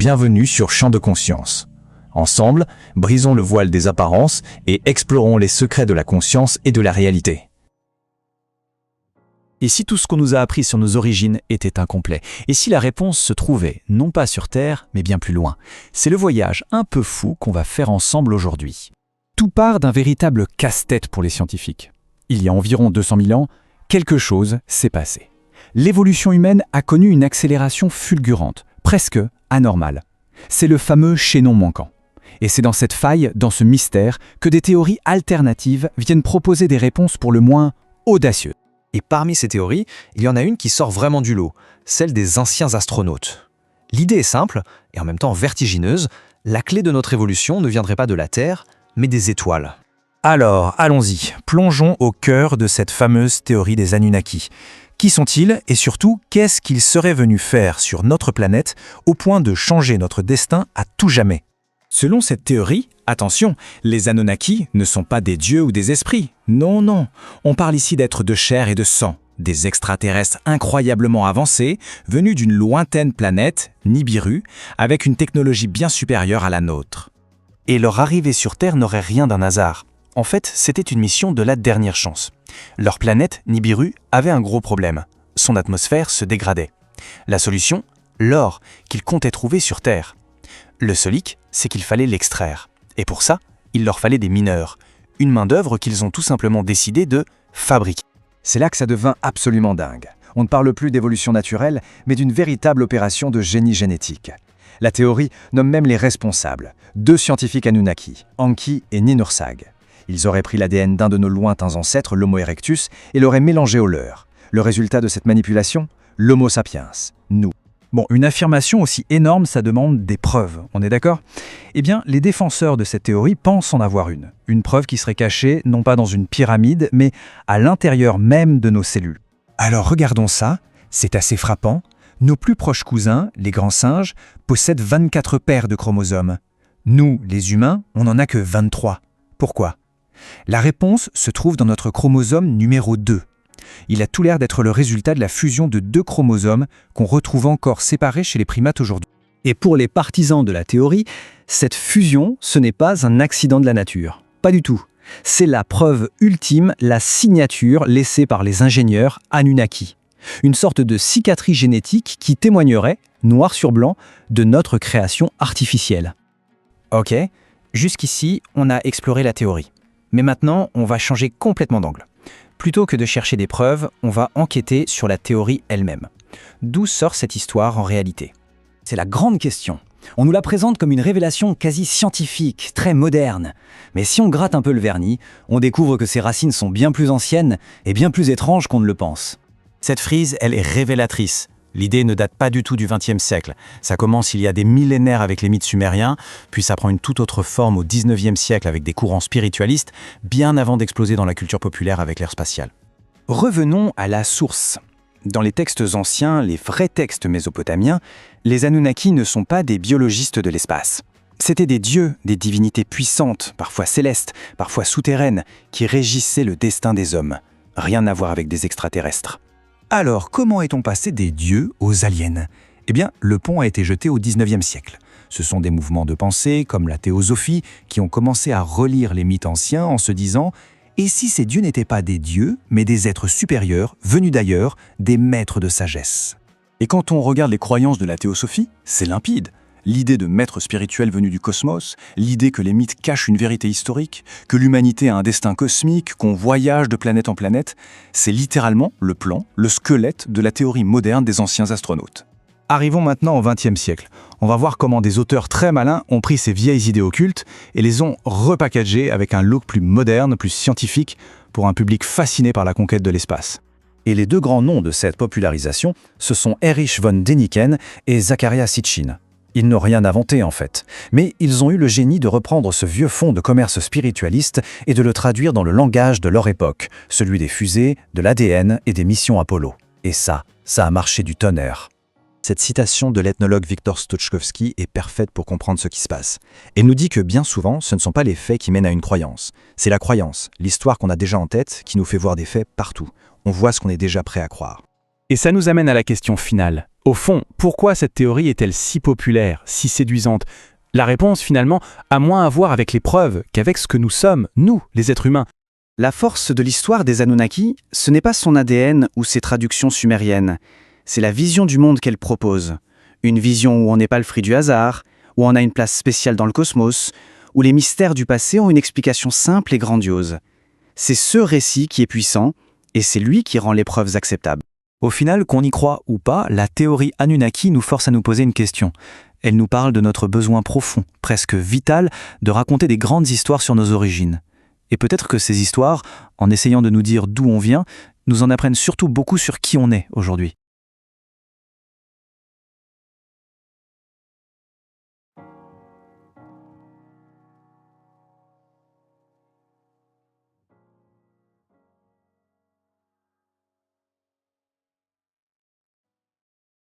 bienvenue sur Champ de Conscience. Ensemble, brisons le voile des apparences et explorons les secrets de la conscience et de la réalité. Et si tout ce qu'on nous a appris sur nos origines était incomplet? Et si la réponse se trouvait non pas sur Terre, mais bien plus loin? C'est le voyage un peu fou qu'on va faire ensemble aujourd'hui. Tout part d'un véritable casse-tête pour les scientifiques. Il y a environ 200 000 ans, quelque chose s'est passé. L'évolution humaine a connu une accélération fulgurante, presque anormale. C'est le fameux chaînon manquant. Et c'est dans cette faille, dans ce mystère, que des théories alternatives viennent proposer des réponses pour le moins audacieuses. Et parmi ces théories, il y en a une qui sort vraiment du lot, celle des anciens astronautes. L'idée est simple, et en même temps vertigineuse, la clé de notre évolution ne viendrait pas de la Terre, mais des étoiles. Alors, allons-y, plongeons au cœur de cette fameuse théorie des Anunnaki. Qui sont-ils et surtout, qu'est-ce qu'ils seraient venus faire sur notre planète au point de changer notre destin à tout jamais? Selon cette théorie, attention, les Anunnaki ne sont pas des dieux ou des esprits. Non, non, on parle ici d'êtres de chair et de sang, des extraterrestres incroyablement avancés, venus d'une lointaine planète, Nibiru, avec une technologie bien supérieure à la nôtre. Et leur arrivée sur Terre n'aurait rien d'un hasard. En fait, c'était une mission de la dernière chance. Leur planète, Nibiru, avait un gros problème. Son atmosphère se dégradait. La solution? L'or qu'ils comptaient trouver sur Terre. Le seul hic, c'est qu'il fallait l'extraire. Et pour ça, il leur fallait des mineurs. Une main-d'œuvre qu'ils ont tout simplement décidé de fabriquer. C'est là que ça devint absolument dingue. On ne parle plus d'évolution naturelle, mais d'une véritable opération de génie génétique. La théorie nomme même les responsables, 2 scientifiques Anunnaki, Enki et Ninhursag. Ils auraient pris l'ADN d'un de nos lointains ancêtres, l'Homo erectus, et l'auraient mélangé au leur. Le résultat de cette manipulation? L'Homo sapiens, nous. Bon, une affirmation aussi énorme, ça demande des preuves, on est d'accord? Eh bien, les défenseurs de cette théorie pensent en avoir une. Une preuve qui serait cachée, non pas dans une pyramide, mais à l'intérieur même de nos cellules. Alors regardons ça, c'est assez frappant. Nos plus proches cousins, les grands singes, possèdent 24 paires de chromosomes. Nous, les humains, on n'en a que 23. Pourquoi? La réponse se trouve dans notre chromosome numéro 2. Il a tout l'air d'être le résultat de la fusion de 2 chromosomes qu'on retrouve encore séparés chez les primates aujourd'hui. Et pour les partisans de la théorie, cette fusion, ce n'est pas un accident de la nature. Pas du tout. C'est la preuve ultime, la signature laissée par les ingénieurs Anunnaki. Une sorte de cicatrice génétique qui témoignerait, noir sur blanc, de notre création artificielle. Ok, jusqu'ici, on a exploré la théorie. Mais maintenant, on va changer complètement d'angle. Plutôt que de chercher des preuves, on va enquêter sur la théorie elle-même. D'où sort cette histoire en réalité? C'est la grande question. On nous la présente comme une révélation quasi scientifique, très moderne. Mais si on gratte un peu le vernis, on découvre que ses racines sont bien plus anciennes et bien plus étranges qu'on ne le pense. Cette frise, elle est révélatrice. L'idée ne date pas du tout du XXe siècle. Ça commence il y a des millénaires avec les mythes sumériens, puis ça prend une toute autre forme au XIXe siècle avec des courants spiritualistes, bien avant d'exploser dans la culture populaire avec l'ère spatiale. Revenons à la source. Dans les textes anciens, les vrais textes mésopotamiens, les Anunnaki ne sont pas des biologistes de l'espace. C'étaient des dieux, des divinités puissantes, parfois célestes, parfois souterraines, qui régissaient le destin des hommes. Rien à voir avec des extraterrestres. Alors, comment est-on passé des dieux aux aliens? Eh bien, le pont a été jeté au XIXe siècle. Ce sont des mouvements de pensée, comme la théosophie, qui ont commencé à relire les mythes anciens en se disant « Et si ces dieux n'étaient pas des dieux, mais des êtres supérieurs, venus d'ailleurs, des maîtres de sagesse ?» Et quand on regarde les croyances de la théosophie, c'est limpide. L'idée de maître spirituel venu du cosmos, l'idée que les mythes cachent une vérité historique, que l'humanité a un destin cosmique, qu'on voyage de planète en planète, c'est littéralement le plan, le squelette de la théorie moderne des anciens astronautes. Arrivons maintenant au XXe siècle. On va voir comment des auteurs très malins ont pris ces vieilles idées occultes et les ont repackagées avec un look plus moderne, plus scientifique, pour un public fasciné par la conquête de l'espace. Et les 2 grands noms de cette popularisation, ce sont Erich von Däniken et Zecharia Sitchin. Ils n'ont rien inventé en fait, mais ils ont eu le génie de reprendre ce vieux fonds de commerce spiritualiste et de le traduire dans le langage de leur époque, celui des fusées, de l'ADN et des missions Apollo. Et ça a marché du tonnerre. Cette citation de l'ethnologue Viktor Stochkovski est parfaite pour comprendre ce qui se passe. Elle nous dit que bien souvent, ce ne sont pas les faits qui mènent à une croyance. C'est la croyance, l'histoire qu'on a déjà en tête, qui nous fait voir des faits partout. On voit ce qu'on est déjà prêt à croire. Et ça nous amène à la question finale. Au fond, pourquoi cette théorie est-elle si populaire, si séduisante? La réponse, finalement, a moins à voir avec les preuves qu'avec ce que nous sommes, nous, les êtres humains. La force de l'histoire des Anunnaki, ce n'est pas son ADN ou ses traductions sumériennes. C'est la vision du monde qu'elle propose. Une vision où on n'est pas le fruit du hasard, où on a une place spéciale dans le cosmos, où les mystères du passé ont une explication simple et grandiose. C'est ce récit qui est puissant, et c'est lui qui rend les preuves acceptables. Au final, qu'on y croit ou pas, la théorie Anunnaki nous force à nous poser une question. Elle nous parle de notre besoin profond, presque vital, de raconter des grandes histoires sur nos origines. Et peut-être que ces histoires, en essayant de nous dire d'où on vient, nous en apprennent surtout beaucoup sur qui on est aujourd'hui.